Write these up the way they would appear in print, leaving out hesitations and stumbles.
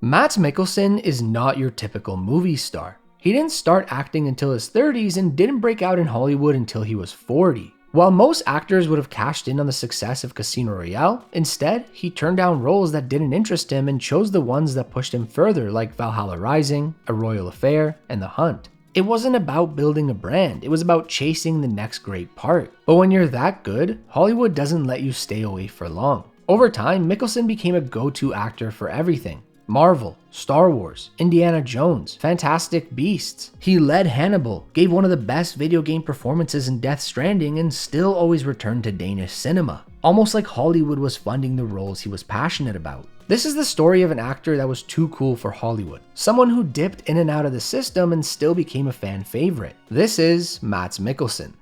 Mads Mikkelsen is not your typical movie star. He didn't start acting until his 30s and didn't break out in Hollywood until he was 40. While most actors would have cashed in on the success of Casino Royale, instead, he turned down roles that didn't interest him and chose the ones that pushed him further, like Valhalla Rising, A Royal Affair, and The Hunt. It wasn't about building a brand, it was about chasing the next great part. But when you're that good, Hollywood doesn't let you stay away for long. Over time, Mikkelsen became a go-to actor for everything. Marvel, Star Wars, Indiana Jones, Fantastic Beasts. He led Hannibal, gave one of the best video game performances in Death Stranding, and still always returned to Danish cinema. Almost like Hollywood was funding the roles he was passionate about. This is the story of an actor that was too cool for Hollywood. Someone who dipped in and out of the system and still became a fan favorite. This is Mads Mikkelsen.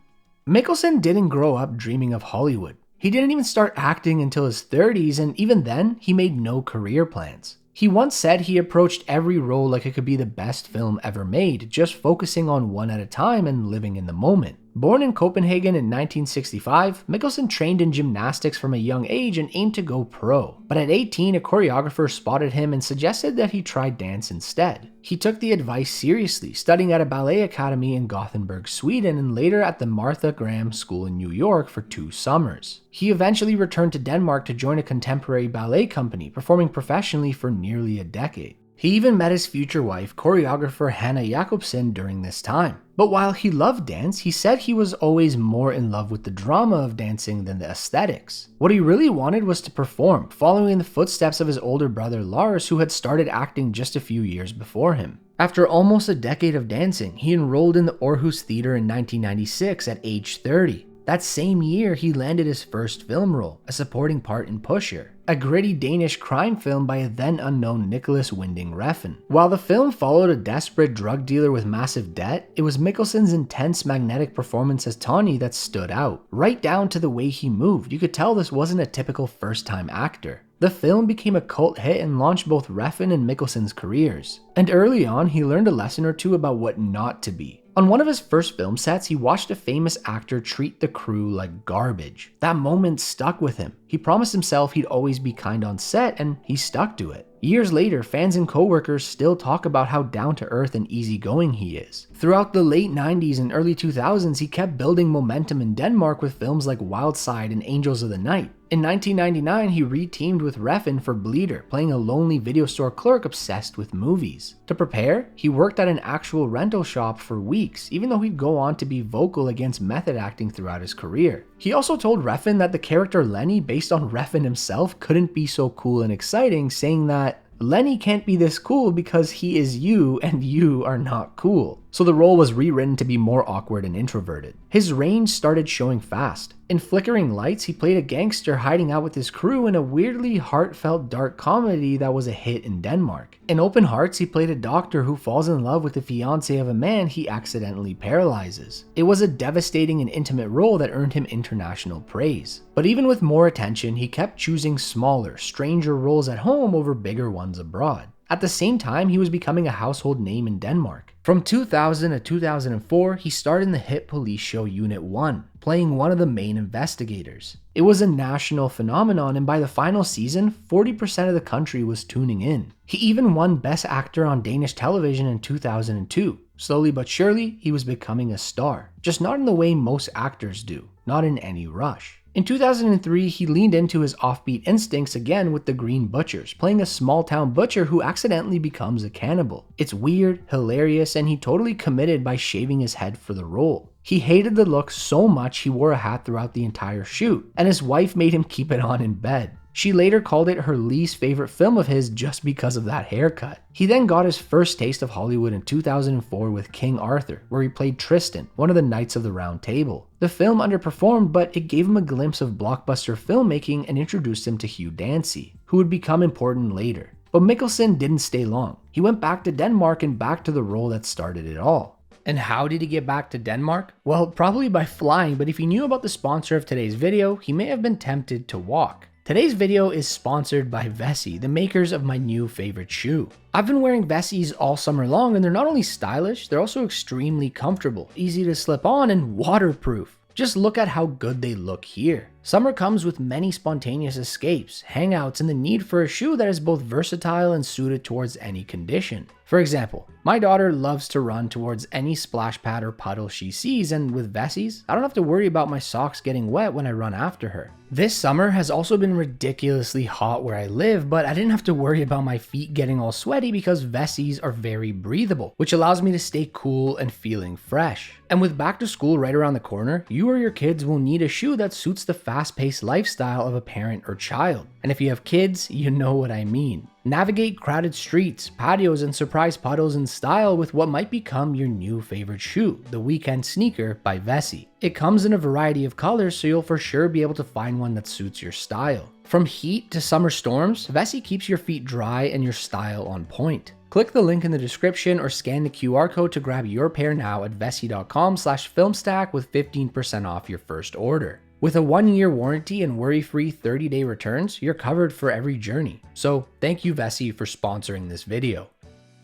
Mikkelsen didn't grow up dreaming of Hollywood. He didn't even start acting until his 30s, and even then, he made no career plans. He once said he approached every role like it could be the best film ever made, just focusing on one at a time and living in the moment. Born in Copenhagen in 1965, Mikkelsen trained in gymnastics from a young age and aimed to go pro. But at 18, a choreographer spotted him and suggested that he try dance instead. He took the advice seriously, studying at a ballet academy in Gothenburg, Sweden, and later at the Martha Graham School in New York for 2 summers. He eventually returned to Denmark to join a contemporary ballet company, performing professionally for nearly a decade. He even met his future wife, choreographer Hanna Jacobsen, during this time. But while he loved dance, he said he was always more in love with the drama of dancing than the aesthetics. What he really wanted was to perform, following in the footsteps of his older brother Lars, who had started acting just a few years before him. After almost a decade of dancing, he enrolled in the Aarhus Theatre in 1996 at age 30. That same year, he landed his first film role, a supporting part in Pusher, a gritty Danish crime film by a then unknown Nicholas Winding Refn. While the film followed a desperate drug dealer with massive debt, it was Mikkelsen's intense magnetic performance as Tawny that stood out. Right down to the way he moved, you could tell this wasn't a typical first-time actor. The film became a cult hit and launched both Refn and Mikkelsen's careers. And early on, he learned a lesson or two about what not to be. On one of his first film sets, he watched a famous actor treat the crew like garbage. That moment stuck with him. He promised himself he'd always be kind on set, and he stuck to it. Years later, fans and coworkers still talk about how down-to-earth and easygoing he is. Throughout the late 90s and early 2000s, he kept building momentum in Denmark with films like Wild Side and Angels of the Night. In 1999, he re-teamed with Refn for Bleeder, playing a lonely video store clerk obsessed with movies. To prepare, he worked at an actual rental shop for weeks, even though he'd go on to be vocal against method acting throughout his career. He also told Refn that the character Lenny, based on Refn himself, couldn't be so cool and exciting, saying that Lenny can't be this cool because he is you and you are not cool. So the role was rewritten to be more awkward and introverted. His range started showing fast. In Flickering Lights, he played a gangster hiding out with his crew in a weirdly heartfelt dark comedy that was a hit in Denmark. In Open Hearts, he played a doctor who falls in love with the fiancé of a man he accidentally paralyzes. It was a devastating and intimate role that earned him international praise. But even with more attention, he kept choosing smaller, stranger roles at home over bigger ones abroad. At the same time, he was becoming a household name in Denmark. From 2000 to 2004, he starred in the hit police show Unit 1, playing one of the main investigators. It was a national phenomenon, and by the final season, 40% of the country was tuning in. He even won Best Actor on Danish television in 2002. Slowly but surely, he was becoming a star, just not in the way most actors do, not in any rush. In 2003, he leaned into his offbeat instincts again with The Green Butchers, playing a small-town butcher who accidentally becomes a cannibal. It's weird, hilarious, and he totally committed by shaving his head for the role. He hated the look so much he wore a hat throughout the entire shoot, and his wife made him keep it on in bed. She later called it her least favorite film of his just because of that haircut. He then got his first taste of Hollywood in 2004 with King Arthur, where he played Tristan, one of the Knights of the Round Table. The film underperformed, but it gave him a glimpse of blockbuster filmmaking and introduced him to Hugh Dancy, who would become important later. But Mikkelsen didn't stay long. He went back to Denmark and back to the role that started it all. And how did he get back to Denmark? Well, probably by flying, but if he knew about the sponsor of today's video, he may have been tempted to walk. Today's video is sponsored by Vessi, the makers of my new favorite shoe. I've been wearing Vessis all summer long, and they're not only stylish, they're also extremely comfortable, easy to slip on, and waterproof. Just look at how good they look here. Summer comes with many spontaneous escapes, hangouts, and the need for a shoe that is both versatile and suited towards any condition. For example, my daughter loves to run towards any splash pad or puddle she sees, and with Vessies, I don't have to worry about my socks getting wet when I run after her. This summer has also been ridiculously hot where I live, but I didn't have to worry about my feet getting all sweaty because Vessies are very breathable, which allows me to stay cool and feeling fresh. And with back to school right around the corner, you or your kids will need a shoe that suits the fast-paced lifestyle of a parent or child. And if you have kids, you know what I mean. Navigate crowded streets, patios, and surprise puddles in style with what might become your new favorite shoe, the Weekend Sneaker by Vessi. It comes in a variety of colors, so you'll for sure be able to find one that suits your style. From heat to summer storms, Vessi keeps your feet dry and your style on point. Click the link in the description or scan the QR code to grab your pair now at vessi.com/filmstack with 15% off your first order. With a 1-year warranty and worry-free 30-day returns, you're covered for every journey. So thank you Vessi for sponsoring this video.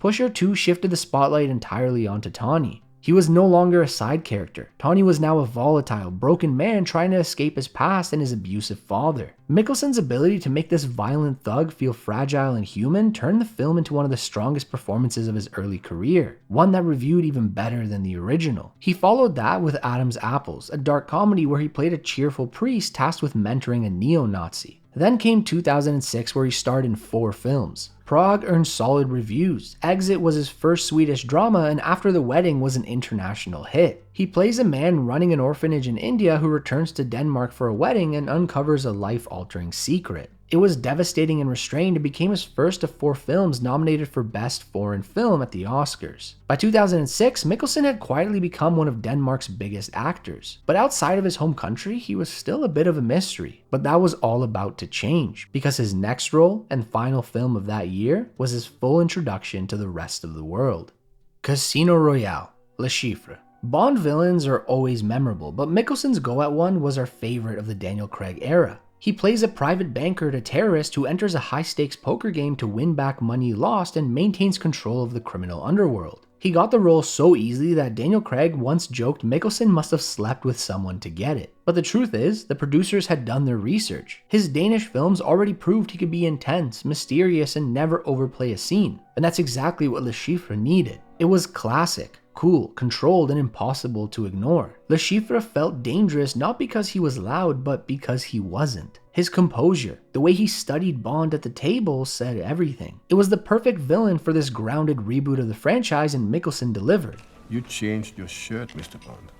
Pusher 2 shifted the spotlight entirely onto Tawny. He was no longer a side character. Tawny was now a volatile, broken man trying to escape his past and his abusive father. Mikkelsen's ability to make this violent thug feel fragile and human turned the film into one of the strongest performances of his early career, one that reviewed even better than the original. He followed that with Adam's Apples, a dark comedy where he played a cheerful priest tasked with mentoring a neo-Nazi. Then came 2006 where he starred in 4 films. Prague earned solid reviews, Exit was his first Swedish drama, and After the Wedding was an international hit. He plays a man running an orphanage in India who returns to Denmark for a wedding and uncovers a life-altering secret. It was devastating and restrained and became his first of 4 films nominated for Best Foreign Film at the Oscars. By 2006, Mikkelsen had quietly become one of Denmark's biggest actors. But outside of his home country, he was still a bit of a mystery. But that was all about to change, because his next role and final film of that year was his full introduction to the rest of the world. Casino Royale, Le Chiffre. Bond villains are always memorable, but Mikkelsen's go at one was our favorite of the Daniel Craig era. He plays a private banker to terrorist who enters a high-stakes poker game to win back money lost and maintains control of the criminal underworld. He got the role so easily that Daniel Craig once joked Mikkelsen must have slept with someone to get it. But the truth is, the producers had done their research. His Danish films already proved he could be intense, mysterious, and never overplay a scene. And that's exactly what Le Chiffre needed. It was classic, cool, controlled, and impossible to ignore. Le Chiffre felt dangerous not because he was loud, but because he wasn't. His composure, the way he studied Bond at the table, said everything. It was the perfect villain for this grounded reboot of the franchise, and Mikkelsen delivered. You changed your shirt, Mr. Bond.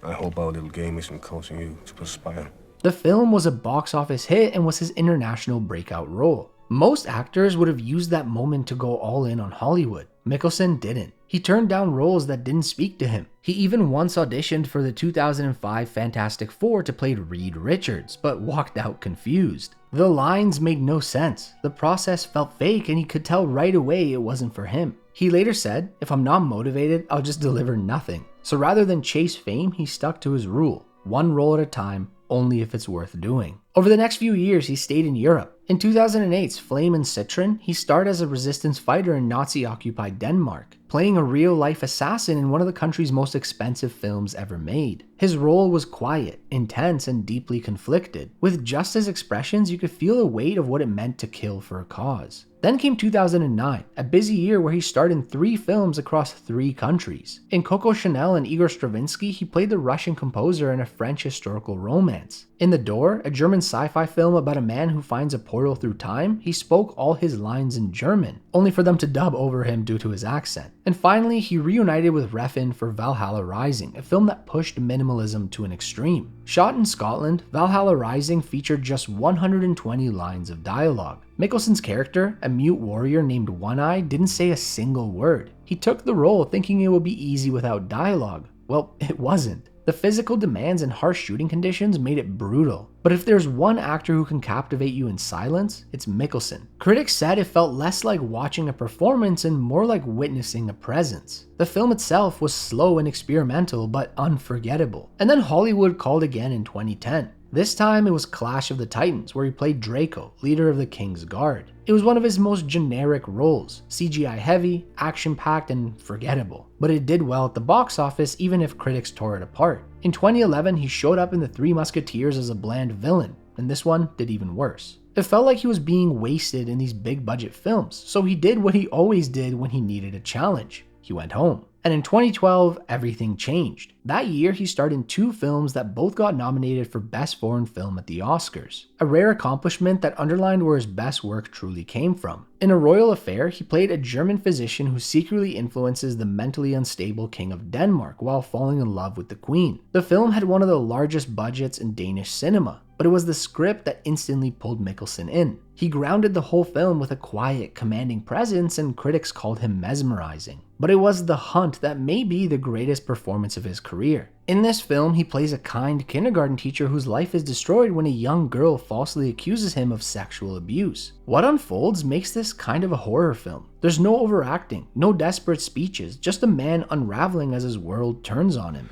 I hope our little game isn't causing you to perspire. The film was a box office hit and was his international breakout role. Most actors would have used that moment to go all in on Hollywood. Mikkelsen didn't. He turned down roles that didn't speak to him. He even once auditioned for the 2005 Fantastic Four to play Reed Richards, but walked out confused. The lines made no sense. The process felt fake and he could tell right away it wasn't for him. He later said, "If I'm not motivated, I'll just deliver nothing." So rather than chase fame, he stuck to his rule. One role at a time, only if it's worth doing. Over the next few years, he stayed in Europe. In 2008's Flame and Citron, he starred as a resistance fighter in Nazi-occupied Denmark, playing a real-life assassin in one of the country's most expensive films ever made. His role was quiet, intense, and deeply conflicted. With just his expressions, you could feel the weight of what it meant to kill for a cause. Then came 2009, a busy year where he starred in 3 films across 3 countries. In Coco Chanel and Igor Stravinsky, he played the Russian composer in a French historical romance. In The Door, a German sci-fi film about a man who finds a portal through time, he spoke all his lines in German, only for them to dub over him due to his accent. And finally, he reunited with Refn for Valhalla Rising, a film that pushed minimalism to an extreme. Shot in Scotland, Valhalla Rising featured just 120 lines of dialogue. Mikkelsen's character, a mute warrior named One Eye, didn't say a single word. He took the role thinking it would be easy without dialogue. Well, it wasn't. The physical demands and harsh shooting conditions made it brutal. But if there's one actor who can captivate you in silence, it's Mikkelsen. Critics said it felt less like watching a performance and more like witnessing a presence. The film itself was slow and experimental, but unforgettable. And then Hollywood called again in 2010. This time it was Clash of the Titans, where he played Draco, leader of the King's Guard. It was one of his most generic roles, CGI heavy, action-packed, and forgettable. But it did well at the box office even if critics tore it apart. In 2011, he showed up in The Three Musketeers as a bland villain, and this one did even worse. It felt like he was being wasted in these big budget films, so he did what he always did when he needed a challenge. He went home. And in 2012, everything changed. That year, he starred in 2 films that both got nominated for Best Foreign Film at the Oscars, a rare accomplishment that underlined where his best work truly came from. In A Royal Affair, he played a German physician who secretly influences the mentally unstable King of Denmark while falling in love with the Queen. The film had one of the largest budgets in Danish cinema, but it was the script that instantly pulled Mikkelsen in. He grounded the whole film with a quiet, commanding presence, and critics called him mesmerizing. But it was the hunt that may be the greatest performance of his career. In this film, he plays a kind kindergarten teacher whose life is destroyed when a young girl falsely accuses him of sexual abuse. What unfolds makes this kind of a horror film. There's no overacting, no desperate speeches, just a man unraveling as his world turns on him.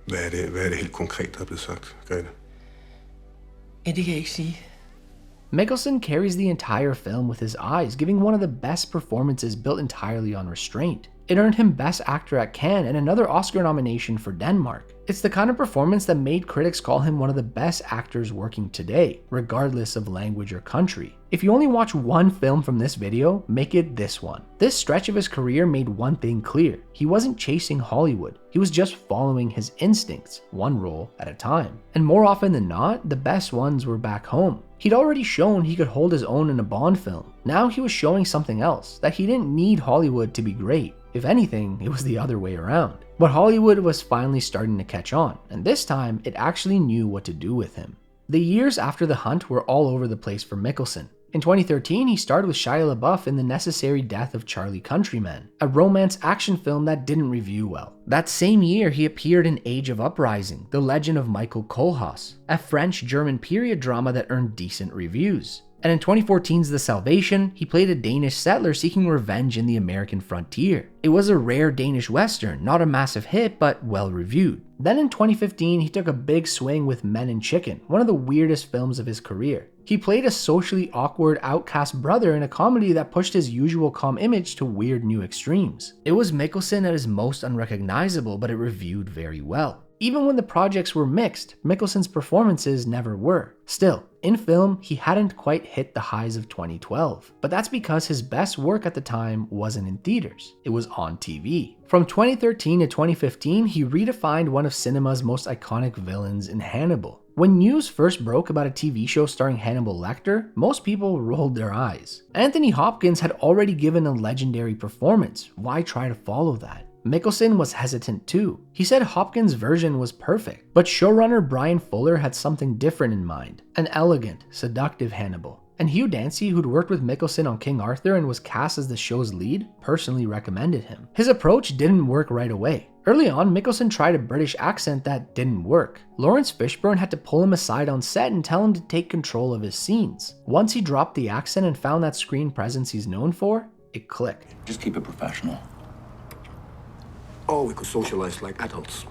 Hvad er det helt konkret, der er blevet sagt, Grete? Det kan jeg ikke sige. Mikkelsen carries the entire film with his eyes, giving one of the best performances built entirely on restraint. It earned him Best Actor at Cannes and another Oscar nomination for Denmark. It's the kind of performance that made critics call him one of the best actors working today, regardless of language or country. If you only watch one film from this video, make it this one. This stretch of his career made one thing clear. He wasn't chasing Hollywood. He was just following his instincts, one role at a time. And more often than not, the best ones were back home. He'd already shown he could hold his own in a Bond film. Now he was showing something else, that he didn't need Hollywood to be great. If anything, it was the other way around. But Hollywood was finally starting to catch on, and this time it actually knew what to do with him. The years after The Hunt were all over the place for Mikkelsen. In 2013, he starred with Shia LaBeouf in The Necessary Death of Charlie Countryman, a romance action film that didn't review well. That same year, he appeared in Age of Uprising, The Legend of Michael Kohlhaas, a French-German period drama that earned decent reviews. And in 2014's The Salvation, he played a Danish settler seeking revenge in the American frontier. It was a rare Danish western, not a massive hit, but well reviewed. Then in 2015, he took a big swing with Men and Chicken, one of the weirdest films of his career. He played a socially awkward outcast brother in a comedy that pushed his usual calm image to weird new extremes. It was Mikkelsen at his most unrecognizable, but it reviewed very well. Even when the projects were mixed, Mikkelsen's performances never were. Still, in film, he hadn't quite hit the highs of 2012. But that's because his best work at the time wasn't in theaters, it was on TV. From 2013 to 2015, he redefined one of cinema's most iconic villains in Hannibal. When news first broke about a TV show starring Hannibal Lecter, most people rolled their eyes. Anthony Hopkins had already given a legendary performance. Why try to follow that? Mikkelsen was hesitant too. He said Hopkins' version was perfect, but showrunner Brian Fuller had something different in mind, an elegant, seductive Hannibal. And Hugh Dancy, who'd worked with Mikkelsen on King Arthur and was cast as the show's lead, personally recommended him. His approach didn't work right away. Early on, Mikkelsen tried a British accent that didn't work. Lawrence Fishburne had to pull him aside on set and tell him to take control of his scenes. Once he dropped the accent and found that screen presence he's known for, it clicked. Just keep it professional. Or we could socialize like adults.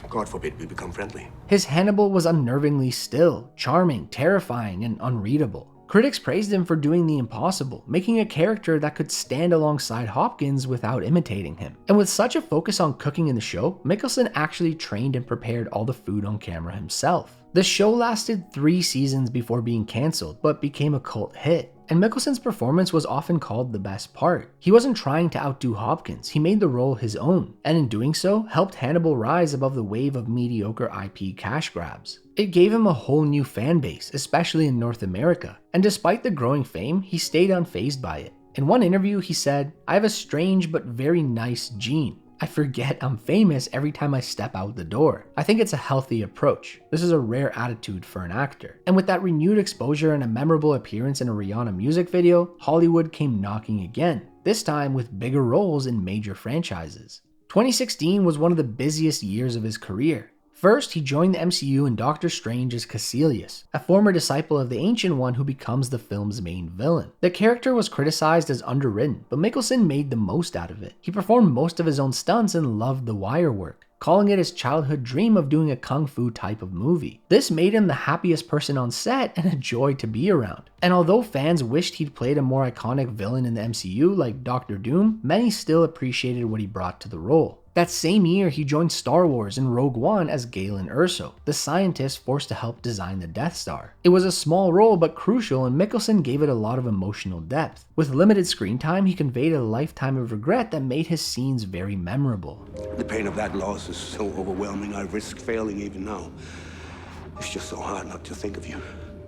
God forbid we become friendly. His Hannibal was unnervingly still, charming, terrifying, and unreadable. Critics praised him for doing the impossible, making a character that could stand alongside Hopkins without imitating him. And with such a focus on cooking in the show, Mikkelsen actually trained and prepared all the food on camera himself. The show lasted 3 seasons before being cancelled, but became a cult hit. And Mikkelsen's performance was often called the best part. He wasn't trying to outdo Hopkins, he made the role his own, and in doing so, helped Hannibal rise above the wave of mediocre IP cash grabs. It gave him a whole new fan base, especially in North America, and despite the growing fame, he stayed unfazed by it. In one interview, he said, "I have a strange but very nice gene. I forget I'm famous every time I step out the door. I think it's a healthy approach. This is a rare attitude for an actor." And with that renewed exposure and a memorable appearance in a Rihanna music video, Hollywood came knocking again, this time with bigger roles in major franchises. 2016 was one of the busiest years of his career. First, he joined the MCU in Doctor Strange as Caecilius, a former disciple of the Ancient One who becomes the film's main villain. The character was criticized as underwritten, but Mikkelsen made the most out of it. He performed most of his own stunts and loved the wire work. calling it his childhood dream of doing a kung fu type of movie. This made him the happiest person on set and a joy to be around. And although fans wished he'd played a more iconic villain in the MCU like Doctor Doom, many still appreciated what he brought to the role. That same year, he joined Star Wars in Rogue One as Galen Erso, the scientist forced to help design the Death Star. It was a small role but crucial, and Mikkelsen gave it a lot of emotional depth. With limited screen time, he conveyed a lifetime of regret that made his scenes very memorable. The pain of that loss is so overwhelming, I risk failing even now. It's just so hard not to think of you.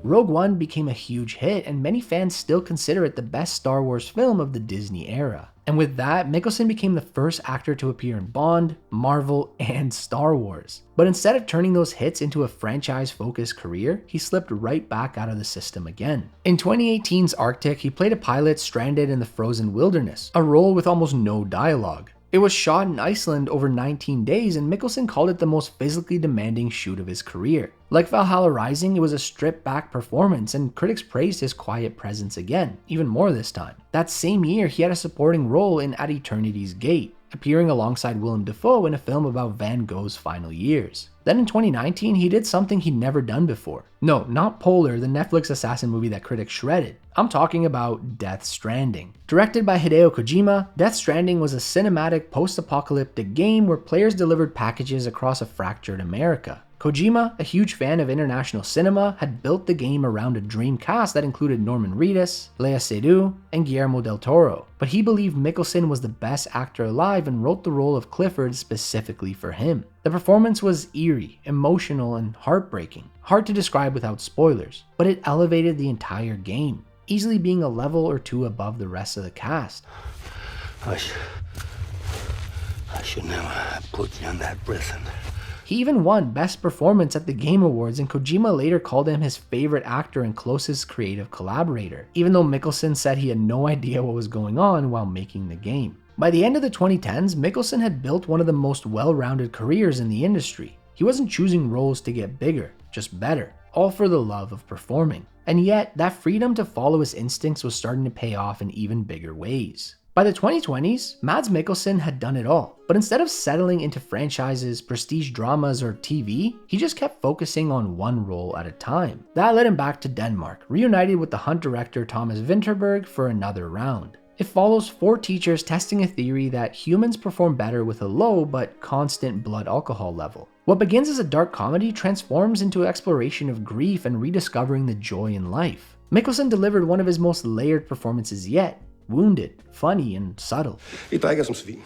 Rogue One became a huge hit, and many fans still consider it the best Star Wars film of the Disney era. And with that, Mikkelsen became the first actor to appear in Bond, Marvel, and Star Wars. But instead of turning those hits into a franchise-focused career, he slipped right back out of the system again. In 2018's Arctic, he played a pilot stranded in the frozen wilderness, a role with almost no dialogue. It was shot in Iceland over 19 days, and Mikkelsen called it the most physically demanding shoot of his career. Like Valhalla Rising, it was a stripped-back performance, and critics praised his quiet presence again, even more this time. That same year, he had a supporting role in At Eternity's Gate, appearing alongside Willem Dafoe in a film about Van Gogh's final years. Then in 2019, he did something he'd never done before. No, not Polar, the Netflix assassin movie that critics shredded. I'm talking about Death Stranding. Directed by Hideo Kojima, Death Stranding was a cinematic post-apocalyptic game where players delivered packages across a fractured America. Kojima, a huge fan of international cinema, had built the game around a dream cast that included Norman Reedus, Lea Seydoux, and Guillermo del Toro, but he believed Mikkelsen was the best actor alive and wrote the role of Clifford specifically for him. The performance was eerie, emotional, and heartbreaking. Hard to describe without spoilers, but it elevated the entire game, easily being a level or two above the rest of the cast. I should never have put you in that prison. He even won Best Performance at the Game Awards, and Kojima later called him his favorite actor and closest creative collaborator, even though Mikkelsen said he had no idea what was going on while making the game. By the end of the 2010s, Mikkelsen had built one of the most well-rounded careers in the industry. He wasn't choosing roles to get bigger, just better, all for the love of performing. And yet, that freedom to follow his instincts was starting to pay off in even bigger ways. By the 2020s, Mads Mikkelsen had done it all, but instead of settling into franchises, prestige dramas, or TV, he just kept focusing on one role at a time. That led him back to Denmark, reunited with the Hunt director Thomas Vinterberg for another round. It follows 4 teachers testing a theory that humans perform better with a low but constant blood alcohol level. What begins as a dark comedy transforms into an exploration of grief and rediscovering the joy in life. Mikkelsen delivered one of his most layered performances yet. Wounded, funny, and subtle. I drikker som svin.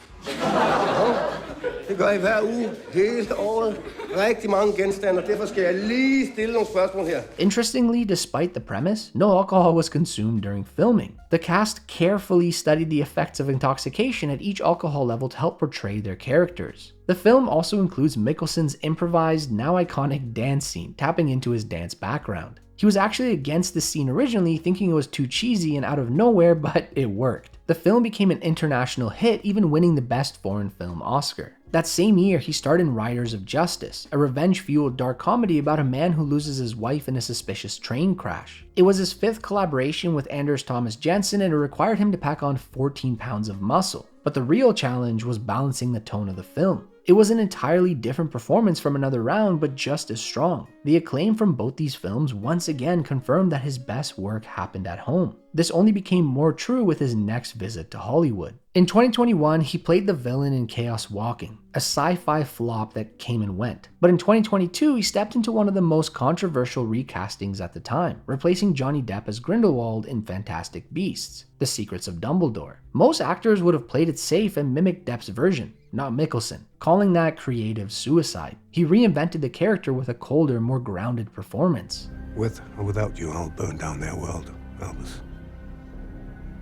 Det gør I hver uge, hele året. Rigtig mange genstande, og derfor skal jeg lige stille nogle spørgsmål her. Interestingly, despite the premise, no alcohol was consumed during filming. The cast carefully studied the effects of intoxication at each alcohol level to help portray their characters. The film also includes Mikkelsen's improvised, now iconic dance scene, tapping into his dance background. He was actually against the scene originally, thinking it was too cheesy and out of nowhere, but it worked. The film became an international hit, even winning the Best Foreign Film Oscar. That same year, he starred in Riders of Justice, a revenge-fueled dark comedy about a man who loses his wife in a suspicious train crash. It was his 5th collaboration with Anders Thomas Jensen, and it required him to pack on 14 pounds of muscle. But the real challenge was balancing the tone of the film. It was an entirely different performance from Another Round, but just as strong. The acclaim from both these films once again confirmed that his best work happened at home. This only became more true with his next visit to Hollywood. In 2021, he played the villain in Chaos Walking, a sci-fi flop that came and went. But in 2022, he stepped into one of the most controversial recastings at the time, replacing Johnny Depp as Grindelwald in Fantastic Beasts: The Secrets of Dumbledore. Most actors would have played it safe and mimicked Depp's version, not Mikkelsen, calling that creative suicide. He reinvented the character with a colder, more grounded performance. With or without you, I'll burn down their world, Albus.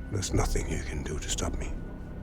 There's nothing you can do to stop me.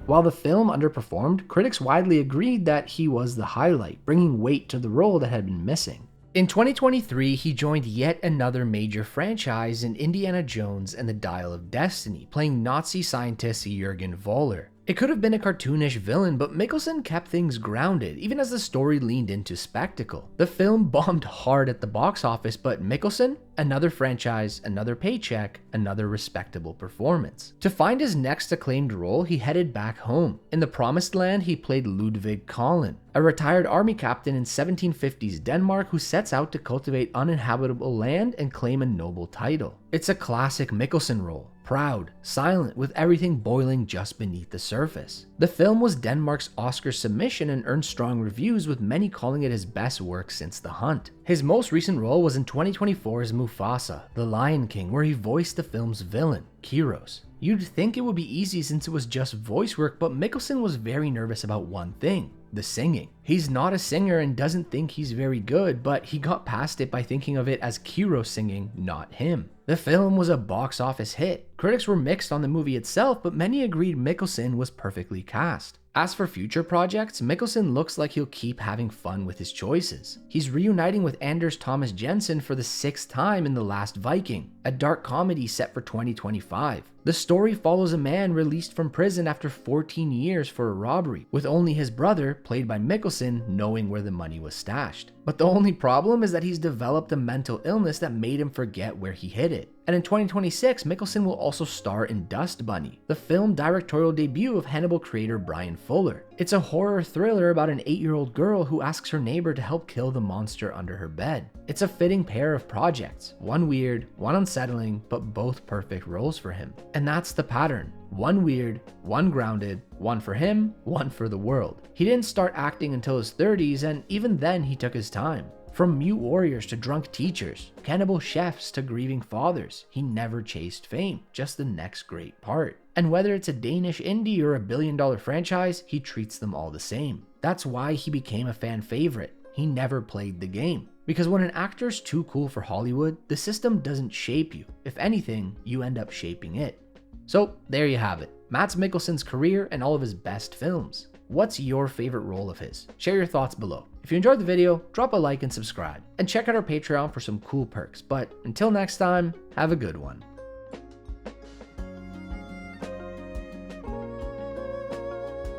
While the film underperformed, critics widely agreed that he was the highlight, bringing weight to the role that had been missing. In 2023, he joined yet another major franchise in Indiana Jones and the Dial of Destiny, playing Nazi scientist Jürgen Voller. It could have been a cartoonish villain, but Mikkelsen kept things grounded, even as the story leaned into spectacle. The film bombed hard at the box office, but Mikkelsen, another franchise, another paycheck, another respectable performance. To find his next acclaimed role, he headed back home. In The Promised Land, he played Ludvig Collin, a retired army captain in 1750s Denmark who sets out to cultivate uninhabitable land and claim a noble title. It's a classic Mikkelsen role. Proud, silent, with everything boiling just beneath the surface. The film was Denmark's Oscar submission and earned strong reviews, with many calling it his best work since The Hunt. His most recent role was in 2024's Mufasa, The Lion King, where he voiced the film's villain, Kyros. You'd think it would be easy since it was just voice work, but Mikkelsen was very nervous about one thing: the singing. He's not a singer and doesn't think he's very good, but he got past it by thinking of it as Kyros singing, not him. The film was a box office hit. Critics were mixed on the movie itself, but many agreed Mikkelsen was perfectly cast. As for future projects, Mikkelsen looks like he'll keep having fun with his choices. He's reuniting with Anders Thomas Jensen for the 6th time in The Last Viking, a dark comedy set for 2025. The story follows a man released from prison after 14 years for a robbery, with only his brother, played by Mikkelsen, knowing where the money was stashed. But the only problem is that he's developed a mental illness that made him forget where he hid it. And in 2026, Mikkelsen will also star in Dust Bunny, the film directorial debut of Hannibal creator Brian Fuller. It's a horror thriller about an 8-year-old girl who asks her neighbor to help kill the monster under her bed. It's a fitting pair of projects, one weird, one unsettling, but both perfect roles for him. And that's the pattern. One weird, one grounded, one for him, one for the world. He didn't start acting until his 30s, and even then he took his time. From mute warriors to drunk teachers, cannibal chefs to grieving fathers, he never chased fame, just the next great part. And whether it's a Danish indie or a billion-dollar franchise, he treats them all the same. That's why he became a fan favorite. He never played the game. Because when an actor's too cool for Hollywood, the system doesn't shape you. If anything, you end up shaping it. So there you have it, Mads Mikkelsen's career and all of his best films. What's your favorite role of his? Share your thoughts below. If you enjoyed the video, drop a like and subscribe. And check out our Patreon for some cool perks. But until next time, have a good one.